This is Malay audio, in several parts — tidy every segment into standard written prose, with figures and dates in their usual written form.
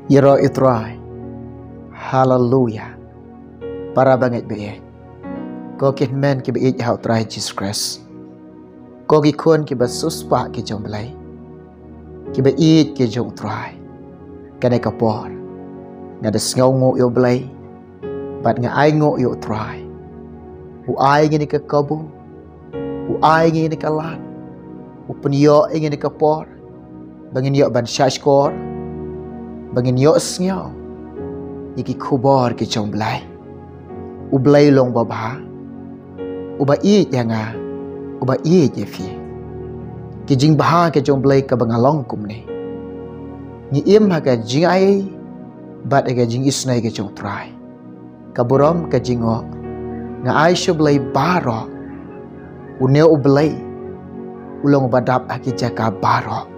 Iro itrai. Hallelujah. Para banget be. Ko kit men ki be hau trai Jesus Christ. Ko ki kun ki ba suspa ki jom belai. Ki be ki jom trai. Kadai kapor. Ngada sngau ngo yo belai. Bat nga ai ngo yo trai. U ai ngini ke kabu. U ai ngini ke lan. U penyo ngini ke por. Bangin yo ban shashkor. Bangin yo sngau. Iki kubor ki jom belai. U belai long babha. U ba nga. U ba je fi. Ki jing baha ke jom belai ka bangalong kum ni. Ni im ha ka jing ai. Bat ga jing isnai ke jom try. Ka burom ka jingo. Nga ai sho belai baro. U ne u belai. Ulong badap aki jaka baro.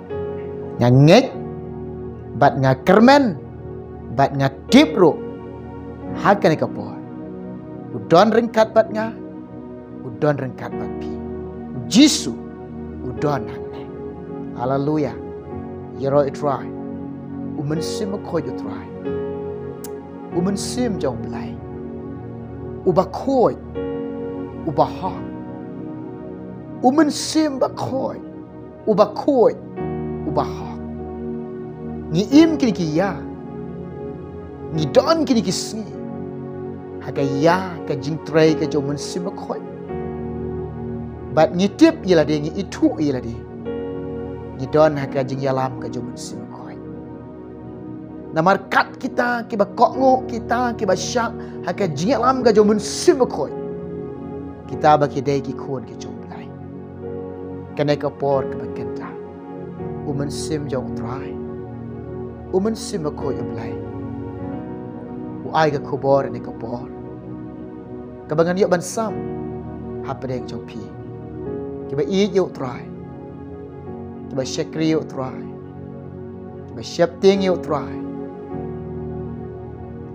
Nga ngek. Bat nga kermen. Bat nga kipro. Hakan ka por. Udon ringkat bat nga. Udon ringkat bat pi. Jisu. Udon hangne. Hallelujah. Yero itry. Umen sim ko you try. Umen sim jong belai. Uba koi. Uba ha. Umen sim ba koi. Uba koi. Uba ha. Ni im kini ki ya. Ni don kini ki sni. Haga ya ka jing tray ka jom sim ba koi. Bat ni tip yela de ni itu yela de. Ni don haga jing yalam ka jom sim ba koi. Namar kat kita kiba kokngo kita kiba syak haga jing yalam ka jom sim ba koi. Kita ba ki de ki khon ki jom lai. Kanai ka por ka ba kenta. Umen sim jong try. Umen sim ba koi lai. Ai ka kubor ni ka por. Kabangan yo ban sam. Hapedeng jong pi. Kiba yo try. Kiba shakri yo try. Kiba shapting yo try.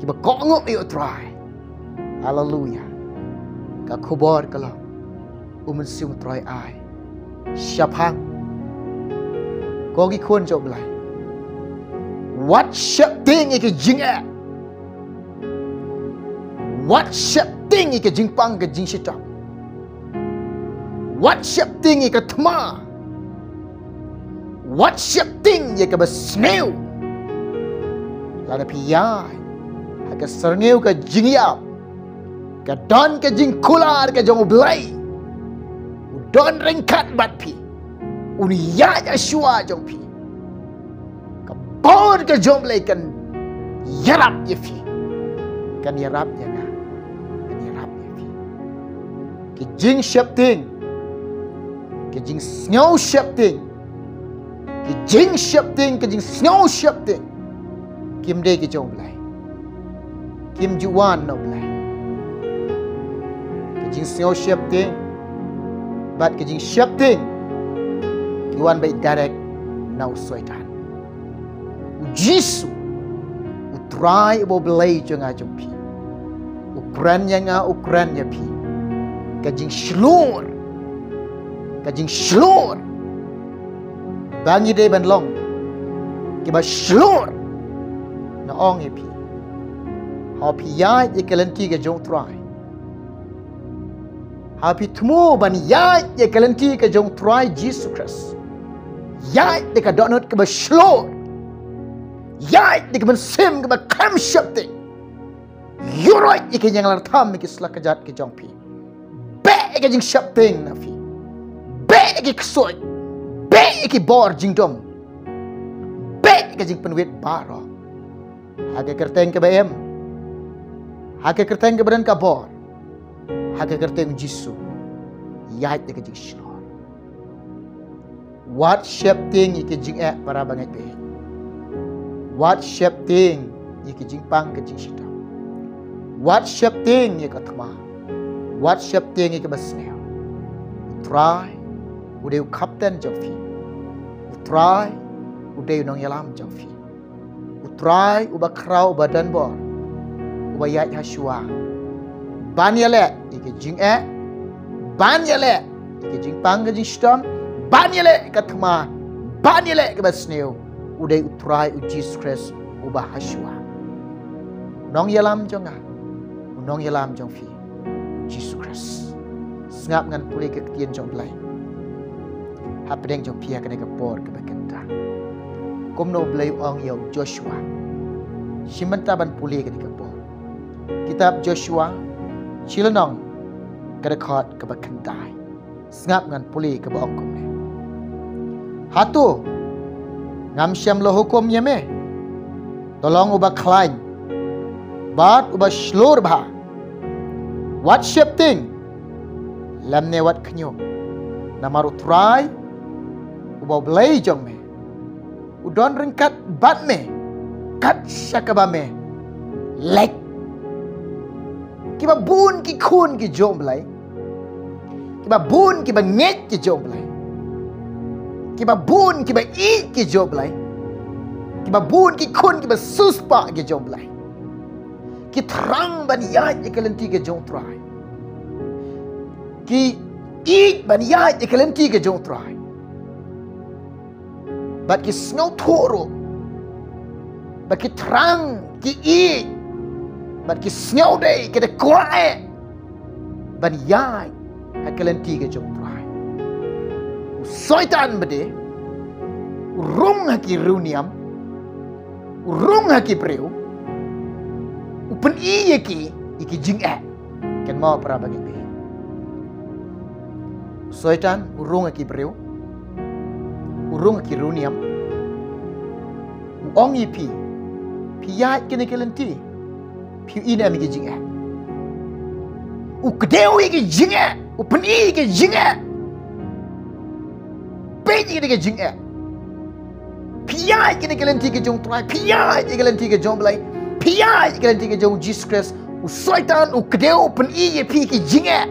Kiba kokngo yo try. Hallelujah. Ka kubor ka lang. Umen sim try ai. Shaphang. Kogi kun jom lai. What shapting iki jinga. What shape ting ika jingpang ke jing sita. What shape ting ika thma. What shape ting ika besneu. Lada piyai. Haka serneu ke jing yap. Ka don ke jing kular ke jong blai. Udon ringkat bat pi. Unia Yeshua jong pi. Ka bor ke jong blai kan yarap ye fi. Kan yarap ye na. Ki jing shapting. Ki jing snow shapting. Ki jing shapting. Ki jing snow shapting. Kim de ki jong blai. Kim juan no blai. Ki jing snow shapting. But ki jing shapting. Ki wan bai direct now soitan. Jisu. Utrai bo blai jonga jong pi. Ukran nga ukran ya pi. Kajing slur. Kajing slur. Bangi de ban long. Kiba slur. Na ong e pi. Ha pi yai e kalanti ka jong try. Ha pi tmo ban yai e kalanti ka jong try Jesus Christ. Yai de ka donut kiba slur. Yai de ka ban sim kiba kam shapting. Yuroi e ka yang lartam ki slak kajat ki jong pi. Eka jing shapting na fi. Be eki ksoi. Be eki bor jing dom. Be eka jing penwit baro. Hake kerteng ke BM. Hake kerteng ke badan ka bor. Hake kerteng jisu. Yait eka jing shlor. What shapting eki jing para banget be. What shapting eki jing pang ke jing shita. What shapting eki thma. What shape ting ika basneo. Try. Ude kapten jofi. Try. Ude nong yalam jofi. Try. Uba krau uba danbor. Uba yait Yeshua. Ban yale ika jing Ban yale ika jing pang ke jing stom. Ban yale ika thma. Ban yale ika basneo. Ude try Jesus Christ ubah Hashua. Nong yalam jong nong yalam jong fi Jesus Christ. Ngap ngan pulih ke ketien jong belai. Hapedeng jong pia kena ke por ke bekenta. Kum no belai ong yau Joshua. Simenta ban pulih kena ke por. Kitab Joshua Chilanong kena khot ke bekenta. Ngap ngan pulih ke baong kum ne. Hatu ngam syam lo hukum yeme. Tolong ubah klain. Bat ubah slur bah. What shifting? Lam ne wat knyo. Namaru try. Ubah belai jong me. Udon ringkat bat me. Kat syakaba me. Lek. Kiba bun ki kun ki jong belai. Kiba bun kiba nget ki jong belai. Kiba bun kiba eat ki jong belai. Kiba bun ki kun kiba suspa ki jong belai. Ki terang ban yaj ikalenti ke jong try. Ki eat ban yaj ikalenti ke jong try. But ki snow toro. But ki terang ki eat. But ki snow day ke de quiet. Ban yaj ikalenti ke jong try. Soitan bade. Urung haki runiam. Urung haki preu. Upen iya ki iki jing kan mau para bagi be. Soitan urung ki breu. Urung ki runiam. Ong pi. Pi ya kene kelenti. Pi ina mi ki jing U kdeu ki jing Upen iya ki jing Pe ki jing Pi ya kene kelenti ki jong try. Pi ya ki kelenti ki jong belai. Pia ikalenti ke jong Jesus Christ usaitan ukdeu pen iye pi ki jinga.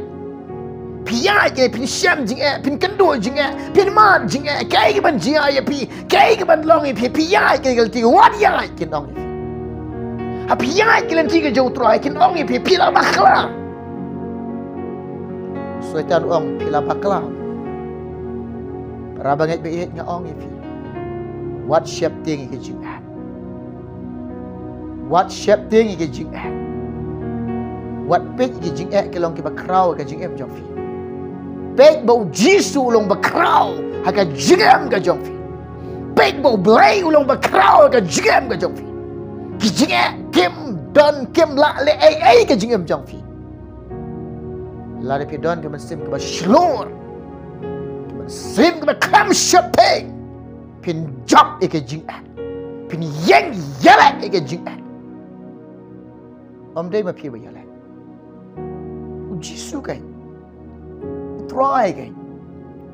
Pia ke pin syam jinga, pin kendo jinga, pin man jinga, kai ke ban jinga ya pi, kai ke ban long pi pia ke ikalenti what ya ke long pi. Ha pia ikalenti ke jong try kin ong pi pila bakla. Usaitan ong pila bakla. Para banget be nga ong pi. What shape thing ke jinga. What shape thing ke jing What pek ke jing ke long ke bakrau ke jing jong fi. Pek bau jisu long bakrau ha ke jing ke jong fi. Pek bau blai long bakrau ke jing ke jong fi. Ki jing kim don kim la le ai ke jing jong fi. La de don ke sim ke ba shlor. Ke sim ke ba kam shape. Pin job ke jing Pin yang yala ke jing Om day ma pi ba yala. U jisu kai. U try kai.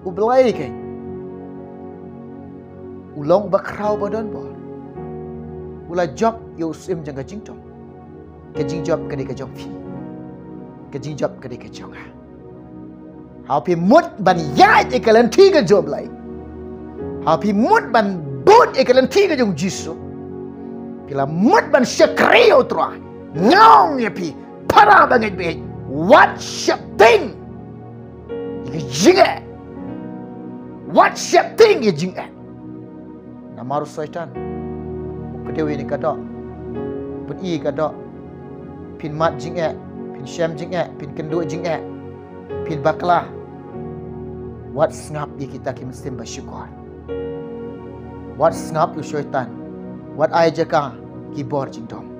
U blai kai. U long ba krau ba don ba. U la job yo sim jang ka jing tong. Ka jing job ka de ka jong fi. Ka jing job ka de ka jong ha. How pi mut ban yai e kalan ti ka job lai. How pi mut ban but e kalan ti ka jong jisu. Pila mut ban syakrio try. Ngong ya pi para banget be what ship thing ye jinga what ship thing ye jinga namaru syaitan kedewi ni kada pun i kada pin mat jinga pin syam jinga pin kendu jinga pin bakla what ngap ye kita ki mesti bersyukur what ngap you syaitan what ai jaka ki bor jingdom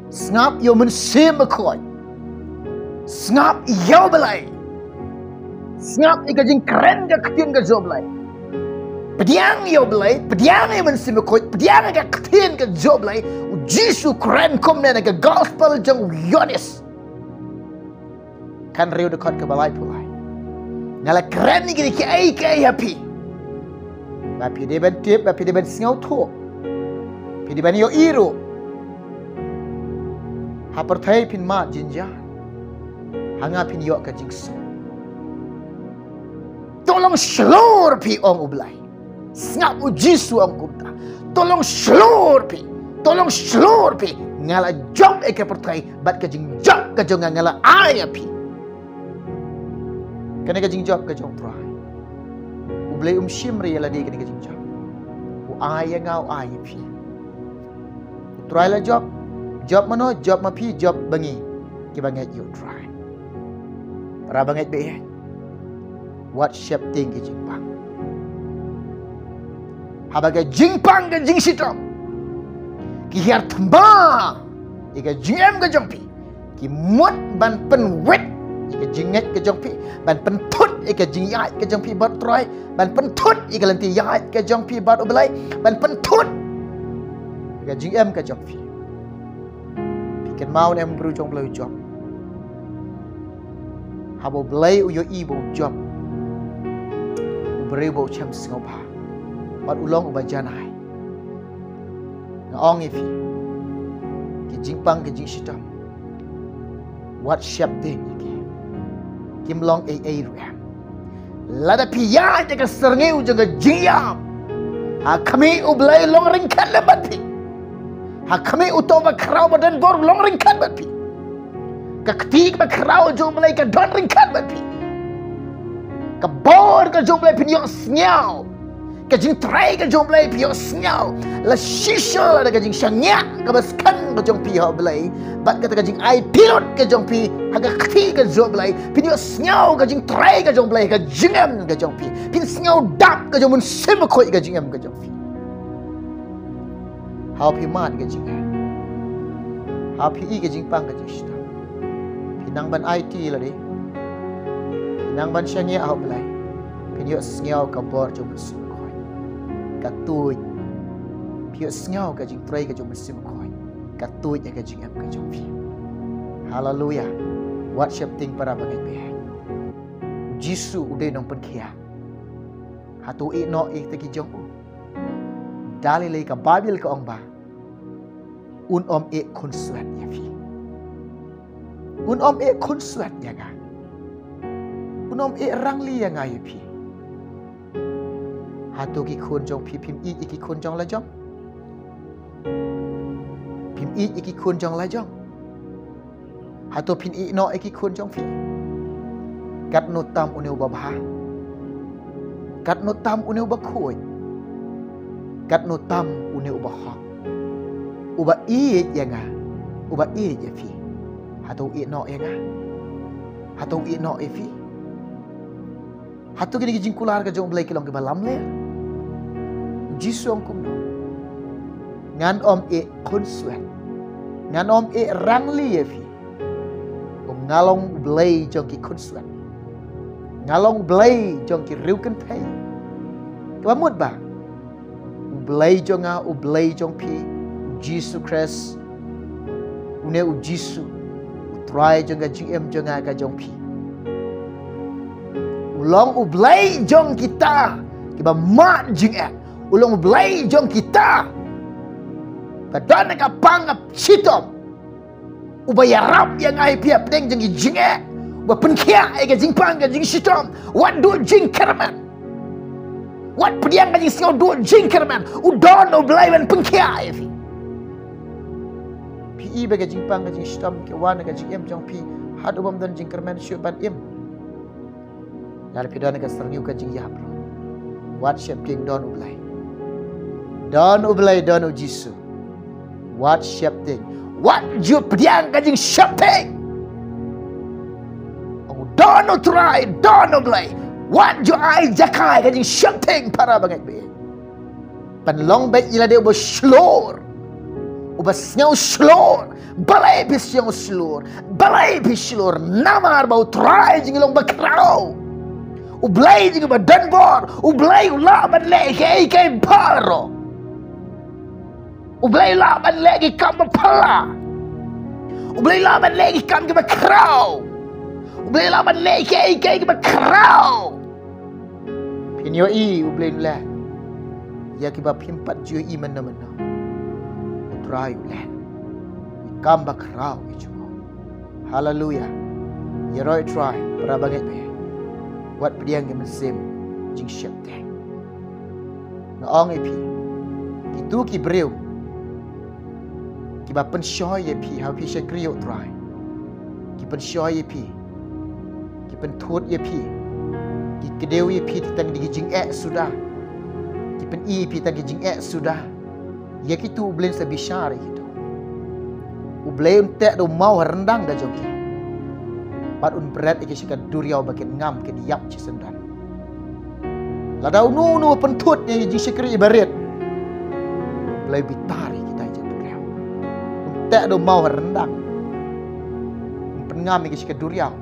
Snap yo men sim bekoi. Snap yo belai. Snap ika jing keren ga ketien ga job belai. Pediang yo belai, pediang yo men sim bekoi, pediang ga ketien ga job belai. U Jisu keren kom na ga gospel jang yonis. Kan riu dekat ke balai pulai. Ngala keren ni ki ai happy. Bapi de ben tip, bapi de ben singau tu. Pi de ben yo iru. Hapertai pin ma jinja. Hanga pin yok ka jingsu. Tolong selur pi ong ublai. Ngap u Jisu ong kumta. Tolong selur pi. Tolong selur pi. Ngala jong eke pertai bat ka jing jok ka jong ngala aya pi. Kena ka jing jok ka jong trai. Ublai shimri yala di kena ka jing jok. U aya ngau aya pi. try lah job mana, job mapi, job bangi. Ki banget you try. Para banget be. What shape thing ki jingpang. Habaga jingpang ke jing sitom. Ki hiar tembang. Ika jingem ke jongpi. Ki mut ban pen wet. Ika jinget ke jongpi. Ban pen tut ika jingyat ke jongpi bat try. Ban pen tut ika lanti yat ke jongpi bat ubelai. Ban pen tut ika jingem ke jongpi. Pikan mau nem beru jong belai job. Habo belai uyo ibo job. Uberi bo chem singopa. Bat ulong uba janai. Ngaong ifi. Ki jingpang ke jing sitam. What shape thing iki. Kim long ruam. Lada piya jaga serngeu jaga jingyam. Ha kami ublai long ringkan lebat pi. Ha kami utoba kerau badan bor long ringkan bat pi. Ka ketik ba kerau jo mulai ka don ringkan bat pi. Ka bor ka jo mulai pinyo snyau. Ka jing trai ka jo mulai pinyo snyau. La shisha la ka jing syangnya ka baskan ka jong pi ha mulai. Bat ka jing ai pilot ka jong pi. Ha ka ketik ka jo mulai pinyo snyau ka jing trai ka jong mulai ka jingam ka jong pi. Pin snyau dap ka jong mun semakoi ka jingam ka jong pi. How pi mat ka jing. How pi ka jing pang ka jing shita. Pinang ban IT la di. Pinang ban syangnya ha mulai. Pinyo snyau ka bor jong mun semakoi. Ka tuj. Pinyo snyau ka jing trai ka jong mun semakoi. Ka tuj ka jing am ka jong pi. Hallelujah. What shape thing para bangai be. Jisu udah nong penkia. Hatu i no i teki jong u. Dali lei ka Bible ka ong ba. Un om e kun suat ya fi. Un om e kun suat ya ga. Un om e rang li ya ga ya fi. Hatu ki kun jong pi pim i ki kun jong la jong. Pim i ki kun jong la jong. Hatu pin i no ki kun jong fi. Kat no tam uneu ba ba. Kat no tam uneu ba khoi. Kat no tam uneu ba ha. Uba i ya nga. Uba i ya fi. Hatu i no ya nga. Hatu i no e fi. Hatu gini jing kular ka jong blai kilong ke balam le. Jisong kum no. Ngan om e kun suat. Ngan om e rang li ya fi. Ngalong blai jong ki kun suat. Ngalong blai jong ki riu kan thai. Ka mut ba. Blai jong a u blai jong pi Jesus Christ. Une u Jesus. Try jong ga jing em jong a ka jong pi. Ulong u blai jong kita. Ki ba mat jing a. Ulong u blai jong kita. Padana ka pangap sitom. Ubaya rap yang ai pia pedeng jeng jing e. Ba penkia ai ga jing pang ga jing sitom. What do jing kerman? What pediang ga jing singau do jing kerman? Udon o blai ban penkia ai fi. Pi ba ga jing pang ga jing sitom ke wan ga jing em jong pi had ubam dan jing kerman syu ban im. Dar pidana ga serniu ga jing ya bro. What shape king don u blai. Don u blai don u jisu. What shape thing? What you pediang kajing shopping? Oh, don't try, don't play. What you ai jakai kajing shopping para banget be. Panlong bet ila dia uba slor. Uba snyau slor. Balai bis yang slor. Balai bis slor. Namar bau try jing long bakrao. Ublay jing ba danbor. Ublay ula ban le ke paro. Ublay laban lagi kam pala. Ublay laban lagi kam ke bakrau. Ublay laban lagi ke bakrau. Pinyo i ublay la. Ya ke ba pimpat ju i mana. Utrai la. Kam bakrau itu. Hallelujah. Ya roi try para banget be. Wat pediang ke mesim jing syap teh. Ngaong ipi. Kitu ki breu. Ki ba pen shoy ye pi ha pi she kriyo try. Ki pen shoy ye pi. Ki pen thut ye pi. Ki kedeu ye pi tang di jing sudah. Ki pen i pi tang di jing sudah. Ya ki tu blen sa bishar gitu. Ublay untek do mau rendang ga joki. Pat un berat iki sika duriau bakin ngam ke yap ci sendan. Ladau nu pentut ni ji sikri ibarat. Ublay bitari kita je duriau. Untek do mau rendang. Pengam iki sika duriau.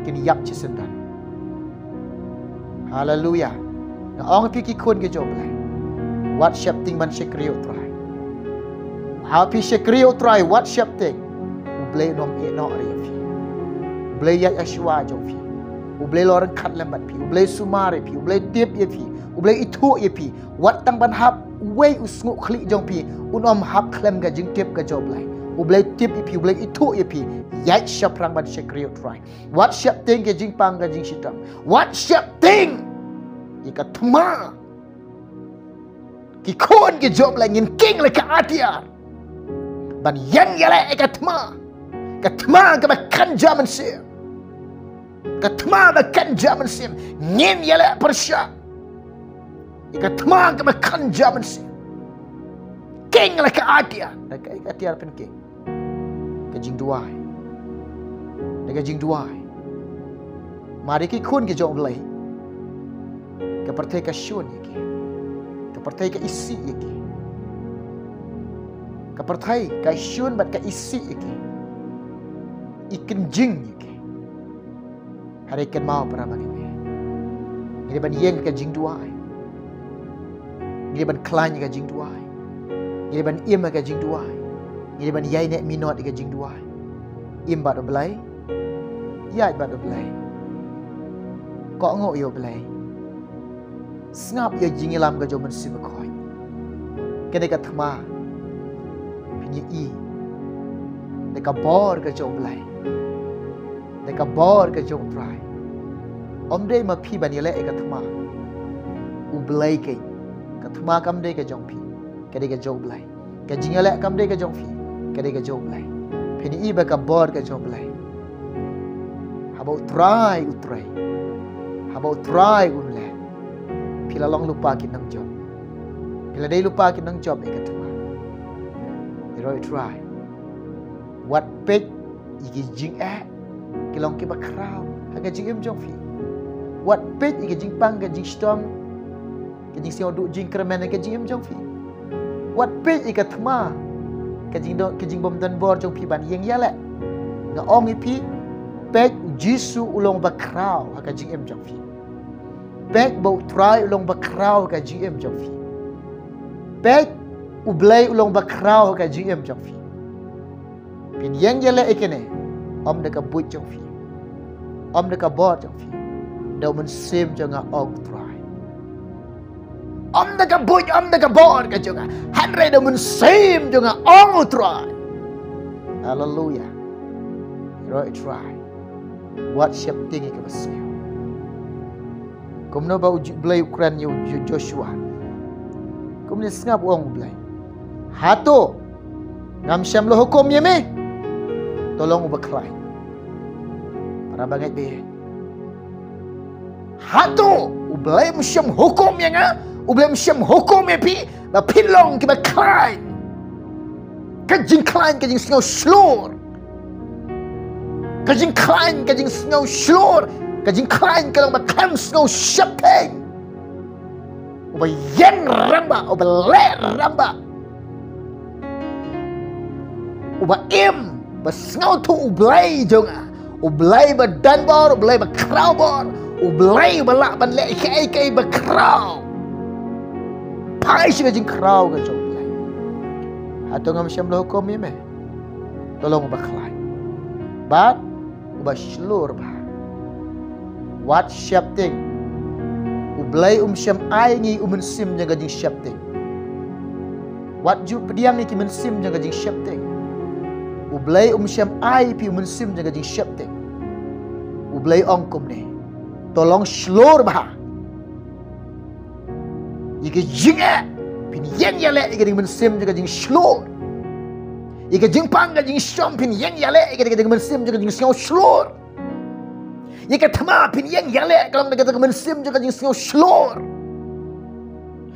Ke yap ci sendan. Hallelujah. Na ong pi ki kun ke joblay. What shapting man sikri utrai. Happy sikri utrai what shapting. Ublay nom e no ri. Ublay ya ashwa jong fi. Ublay loran khat lambat pi. Ublay sumare pi. Ublay tip ye pi. Ublay itu ye pi. Wat tang ban hap wei usngu khli jong pi. Unom hap klem ga jing tip ga joblay. Ublay tip ye pi. Ublay itu ye pi. Yai shaprang ban shakriyo try. What shap ting ke jing pang ga jing sitam. What shap ting. Ika tma. Ki kon ke joblay ngin king le ka atiar. Ban yang yale ika tma. Katma ka makan jaman sim. Katma makan jaman sim. Ngin yala persya. Katma ka makan jaman sim. King la ka atia. Ka atia pen king. Ka jing duai. Ka jing duai. Mari ki kun ke jong lay. Ka pertai ka shun yaki. Ka pertai ka isi yaki. Ka pertai ka shun bat ka isi yaki. Ikan jing yake. Hari ikan mau para bagi me. Ini ban yeng ka jing duai. Ini ban klan ka jing duai. Ini ban im ka jing duai. Ini ban yai nek minot ka jing duai. Im ba do belai. Yai ba do belai. Ko ngok yo belai. Snap yo jing lam ka jo man sim khoi. Kene ka thma. Pinyi i. Deka bor ka jo belai. Deka bor ke jong try. Om de ma pi ban yele ka thma. U blai ke. Ka thma kam de ka jong pi. Ka de ka jong blai. Ka jing yele kam de ka jong pi. Ka de ka jong blai. Phini i ba ka bor ka jong blai. Habo try utrai. Habo try unle. Pila long lupa kin nang job. Pila dei lupa kin nang job e ka thma. Iroi try. What pek iki jing kilong ki bakraw haga jing im jong fi wat pet ki jing pang ka jing storm ki jing sio du jing kremen ka jing im jong fi wat pet ka thma ka jing bom dan bor jong fi ban yeng yale nga ong pi pet jisu ulong bakraw haga jing im jong fi pet bo try ulong bakraw ka jing im jong fi pet ublay ulong bakraw ka jing im jong fi pin yeng yale ekene om de ka buj jong fi om de ka bor jong fi do mun sim jong a og try om de ka buj om de ka bor ka jong a hanre do mun sim jong a og try. Hallelujah. Right try what shap ting ka basio kum no ba blay Ukraine yo Joshua kum ni snap ong blay hato ngam syam lo hukum ye me tolong ubaklay. Para banget be. Hato ublay musyam hukum yang ublay musyam hukum ya pi ba pilong ki baklay. Kajing klain kajing snow slur. Kajing klain kajing snow slur. Kajing klain kalau ba kam snow shopping. Uba yen ramba uba le ramba. Uba im basngau tu ublay jonga ublay ba danbor ublay ba crowbor ublay ba la ban le kai ba crow pai shi jing crow ga jong ublay hato ngam syam lo hukum me tolong ba khlai bat ba shlur ba what shapting ublay syam ai ngi sim jaga jing shapting what ju pediang ni ki sim jaga jing shapting ublay syam ai pi sim jaga jing shapting ublay ongkum ne tolong slur bah yike jinga pin yen yale ike ding sim jaga jing slur ike jing pang ga jing shom pin yen yale ike ding sim jaga jing slur ike thama pin yen yale kalau daga ding sim jaga jing slur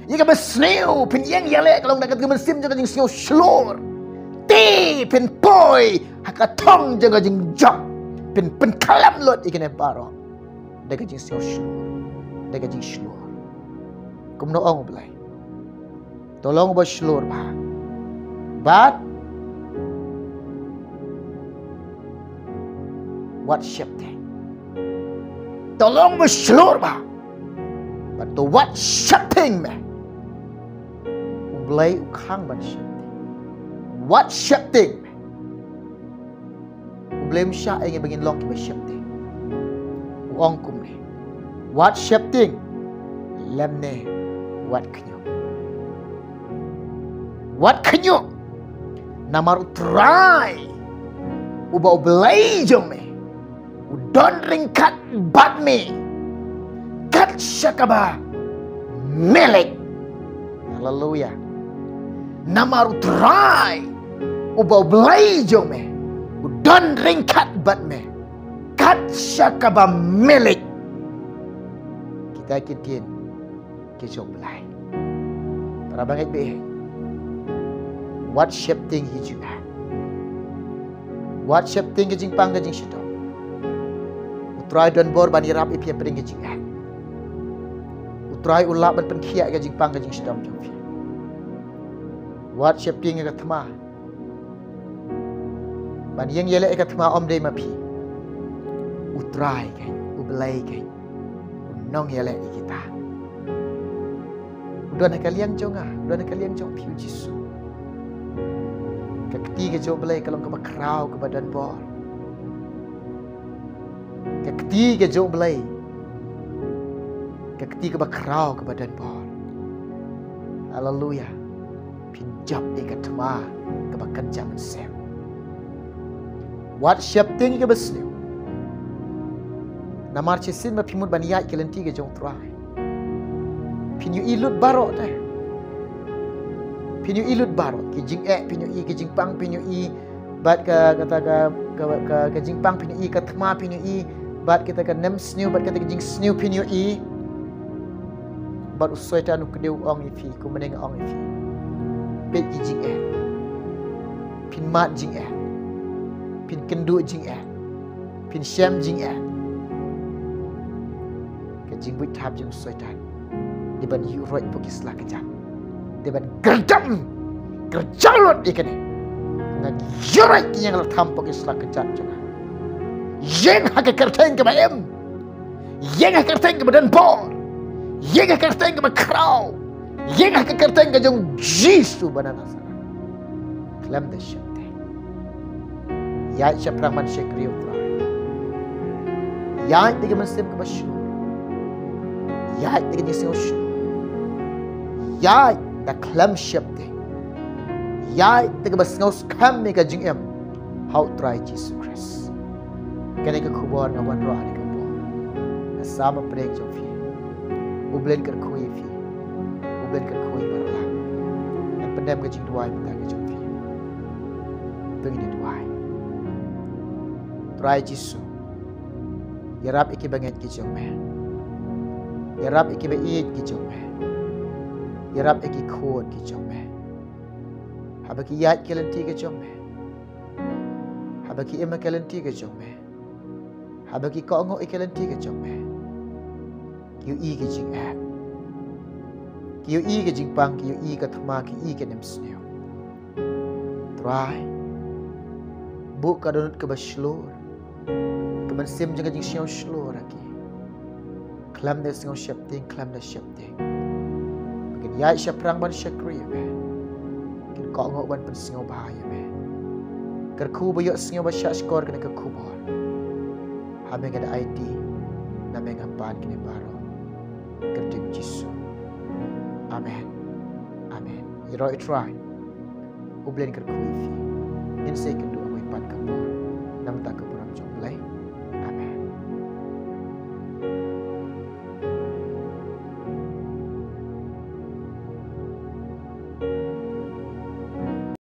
ike besneu pin yen yale kalau daga ding sim jaga jing slur ti pen poi hakatong jaga jing job pen kalam lot ikene paro daga jing sio daga jing shlur kum no ong blai tolong ba shlur ba but what shape te tolong ba shlur ba but to what shaping me blai khang ban shape what shaping blame sha ay bagin long ki ba shaping ong kum ne what shaping lam ne what kanyo namaru try uba blai jong me udon ringkat bat me kat shakaba melik hallelujah namaru try uba blai jong me udon ringkat bat me kat shakaba melik kita kitin kisong blai para banget be what shape thing he juga what shape thing ke jing pang ke jing shito utrai don bor bani rap ipia pring ke jing utrai ulap ban penkhia ke jing pang ke jing shito jong fi what shape thing ke thma ban yang yele ke thma om dei ma phi utrai ke ublai ke nong yele kita udon kalian jonga udon kalian jong phi jisu ketiga joblay kalau ke bakrau ke badan bor ketiga joblay ketiga bakrau ke badan bor haleluya pinjam ikat ma ke bakan jaman sem what shape ting ke besliu namar chisin ma pimut baniya ke lenti ke jong trai pinyu ilut barok dah pinyu ilut barot ki jing pinyu i ki jing pang pinyu i bat ka kata ka jing pang pinyu i ka thma pinyu i bat kita ka nem snew bat kata jing snew pinyu i bat usoita nu kedeu ong i fi ku meneng ong i fi bet ki jing pin mat jing pin kendu jing pin syam jing ka jing buit thap jing usoita di ban yu roi pokis la kejam deban gerjalot ikan ni ngan yurai yang la tampok isla kejat juga yang hak kerteng ke bayam yang hak kerteng ke badan bor yang hak kerteng ke bakrau yang hak kerteng ke jong jisu banana sana klam de shate ya shapraman shekri utra ya dige masim ke bashu ya dige jisu ya da klam shapte ya tega basngos kam mega jingem how try Jesus Christ kene ka khubor nga wan ro ani ka bo na sama prek jo fi ublen kar khoi fi ublen kar khoi barla na pendam ka jing duai ta ka jo fi pengi duai try Jesus yarap iki banget ki jo me yarap iki be eat ki jo me yarap eki khod ki chome habaki yat kelenti ke chome habaki ema kelenti ke chome habaki kongo kelenti ke chome yu i ke jing yu i ke jing pang yu i ke thma ki i ke nem sneo try bu ka donut ke baslor ke ban sim jing jing siao slor aki klam de singo shapting klam de shapting ya syaprang ban syakri be kin ko ngok ban pen singo bahaya be ker khu boyo singo ba syak skor kena ke khu bor habe ngada ID na me ngapan kini baro ker dim jisu amen amen iro try ublen ker khu fi in second